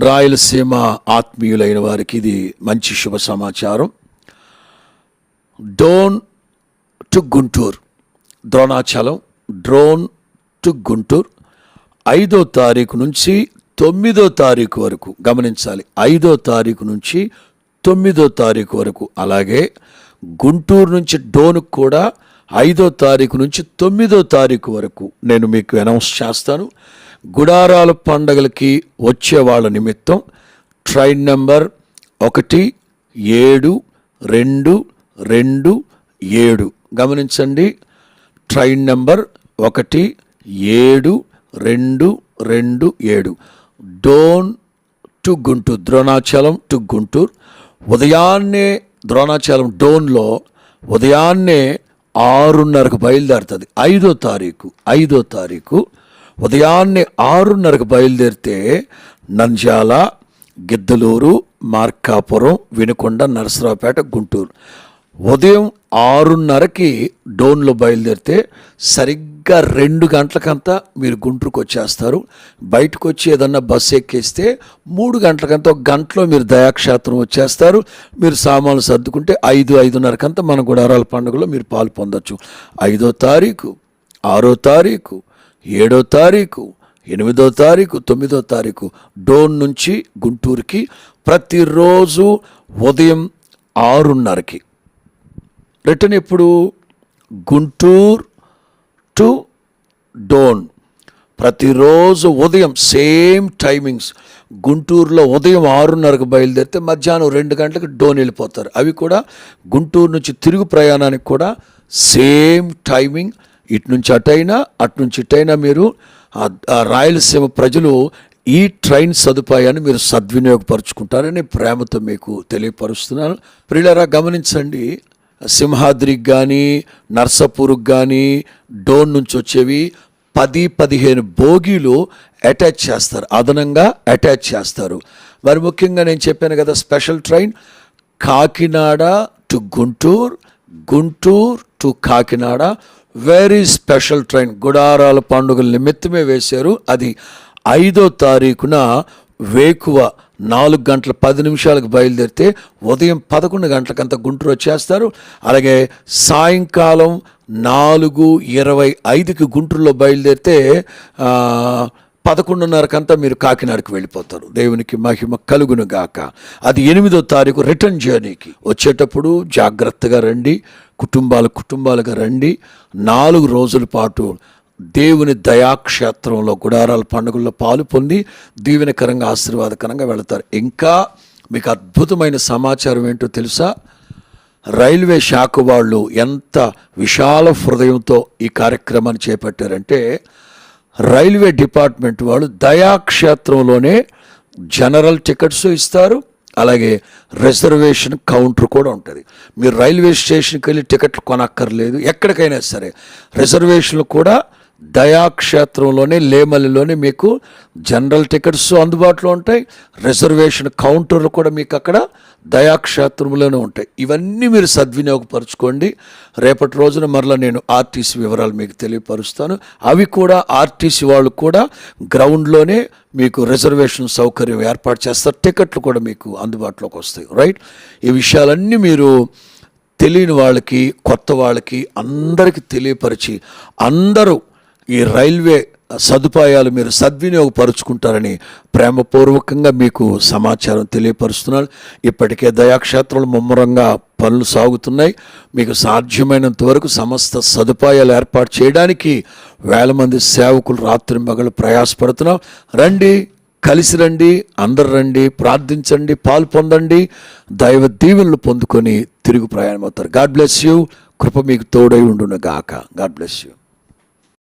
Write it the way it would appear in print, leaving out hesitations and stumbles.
రాయలసీమ ఆత్మీయులైన వారికి ఇది మంచి శుభ సమాచారం. డోన్ టు గుంటూరు, ద్రోణాచలం డ్రోన్ టు గుంటూరు 5వ తారీఖు నుంచి 9వ తారీఖు వరకు గమనించాలి. 5వ తారీఖు నుంచి 9వ తారీఖు వరకు. అలాగే గుంటూరు నుంచి డోన్కు కూడా 5వ తారీఖు నుంచి 9వ తారీఖు వరకు నేను మీకు అనౌన్స్ చేస్తాను. గుడారాల పండగలకి వచ్చే వాళ్ళ నిమిత్తం ట్రైన్ నెంబర్ 172227 గమనించండి. Train number 172227 Dhone to Guntur, Dronachalam to Guntur. ఉదయాన్నే ద్రోణాచలం డోన్లో ఉదయాన్నే 6:30కు బయలుదేరుతుంది. 5వ తారీఖు ఉదయాన్నే 6:30కు బయలుదేరితే నంద్యాల, గిద్దలూరు, మార్కాపురం, వినుకొండ, నరసరావుపేట, గుంటూరు. ఉదయం 6:30కి డోన్లో బయలుదేరితే సరిగ్గా 2 గంటలకంతా మీరు గుంటూరుకు వచ్చేస్తారు. బయటకు వచ్చి ఏదన్నా బస్సు ఎక్కేస్తే 3 గంటలకంతా 1 గంటలో మీరు దయాక్షేత్రం వచ్చేస్తారు. మీరు సామాన్లు సర్దుకుంటే 5-5:30కంతా మన గుడారాల పండుగలో మీరు పాలు పొందొచ్చు. 5వ తారీఖు, 6వ తారీఖు, 7వ తారీఖు, 8వ తారీఖు, 9వ తారీఖు డోన్ నుంచి గుంటూరుకి ప్రతిరోజు ఉదయం 6:30కి. రిటర్న్ ఎప్పుడు? గుంటూరు టు డోన్ ప్రతిరోజు ఉదయం సేమ్ టైమింగ్స్. గుంటూరులో ఉదయం 6:30కు బయలుదేరితే మధ్యాహ్నం 2 గంటలకు డోన్ వెళ్ళిపోతారు. అవి కూడా గుంటూరు నుంచి తిరుగు ప్రయాణానికి కూడా సేమ్ టైమింగ్. ఇటు నుంచి అటైనా అటు నుంచి ఇటైనా మీరు రాయలసీమ ప్రజలు ఈ ట్రైన్ సదుపాయాన్ని మీరు సద్వినియోగపరుచుకుంటారని ప్రేమతో మీకు తెలియపరుస్తున్నాను. ప్రియులారా, గమనించండి. సింహాద్రికి కానీ నర్సాపూర్కి కానీ డోన్ నుంచి వచ్చేవి 10-15 బోగీలు అటాచ్ చేస్తారు, అదనంగా అటాచ్ చేస్తారు. మరి ముఖ్యంగా నేను చెప్పాను కదా, special train Kakinada to Guntur, Guntur to Kakinada. Very special train, గుడారాల పండుగల నిమిత్తమే వేశారు. అది 5వ తారీఖున వేకువ 4:10 బయలుదేరితే ఉదయం 11 గంటలకంతా గుంటూరు వచ్చేస్తారు. అలాగే సాయంకాలం 4:25కి గుంటూరులో బయలుదేరితే 11:30కంతా మీరు కాకినాడకి వెళ్ళిపోతారు. దేవునికి మహిమ కలుగును గాక. అది 8వ తారీఖు రిటర్న్ జర్నీకి. వచ్చేటప్పుడు జాగ్రత్తగా రండి, కుటుంబాలుగా రండి. 4 రోజుల పాటు దేవుని దయాక్షేత్రంలో గుడారాల పండుగల్లో పాలు పొంది దీవెనకరంగా ఆశీర్వాదకరంగా వెళతారు. ఇంకా మీకు అద్భుతమైన సమాచారం ఏంటో తెలుసా? రైల్వే శాఖ వాళ్ళు ఎంత విశాల హృదయంతో ఈ కార్యక్రమాన్ని చేపట్టారంటే, రైల్వే డిపార్ట్మెంట్ వాళ్ళు దయాక్షేత్రంలోనే జనరల్ టికెట్స్ ఇస్తారు. అలాగే రిజర్వేషన్ కౌంటర్ కూడా ఉంటుంది. మీరు రైల్వే స్టేషన్కి వెళ్ళి టికెట్లు కొనక్కర్లేదు. ఎక్కడికైనా సరే రిజర్వేషన్లు కూడా దయాక్షేత్రంలోనే, లేమల్లిలోనే మీకు జనరల్ టికెట్స్ అందుబాటులో ఉంటాయి. రిజర్వేషన్ కౌంటర్లు కూడా మీకు అక్కడ దయాక్షేత్రంలోనే ఉంటాయి. ఇవన్నీ మీరు సద్వినియోగపరచుకోండి. రేపటి రోజున మరలా నేను ఆర్టీసీ వివరాలు మీకు తెలియపరుస్తాను. అవి కూడా ఆర్టీసీ వాళ్ళు కూడా గ్రౌండ్లోనే మీకు రిజర్వేషన్ సౌకర్యం ఏర్పాటు చేస్తారు. టికెట్లు కూడా మీకు అందుబాటులోకి వస్తాయి. రైట్, ఈ విషయాలన్నీ మీరు తెలియని వాళ్ళకి, కొత్త వాళ్ళకి అందరికీ తెలియపరిచి అందరూ ఈ రైల్వే సదుపాయాలు మీరు సద్వినియోగపరుచుకుంటారని ప్రేమపూర్వకంగా మీకు సమాచారం తెలియపరుస్తున్నాను. ఇప్పటికే దయాక్షేత్రంలో ముమ్మరంగా పనులు సాగుతున్నాయి. మీకు సాధ్యమైనంత వరకు సమస్త సదుపాయాలు ఏర్పాటు చేయడానికి 1000 మంది సేవకులు రాత్రింబగళ్ళు ప్రయాసపడుతున్నాం. రండి, కలిసి రండి, అందరు రండి, ప్రార్థించండి, పాలు పొందండి, దైవ దీవెనలు పొందుకొని తిరుగు ప్రయాణం అవుతారు. God bless you. కృప మీకు తోడై ఉండును గాక. God bless you.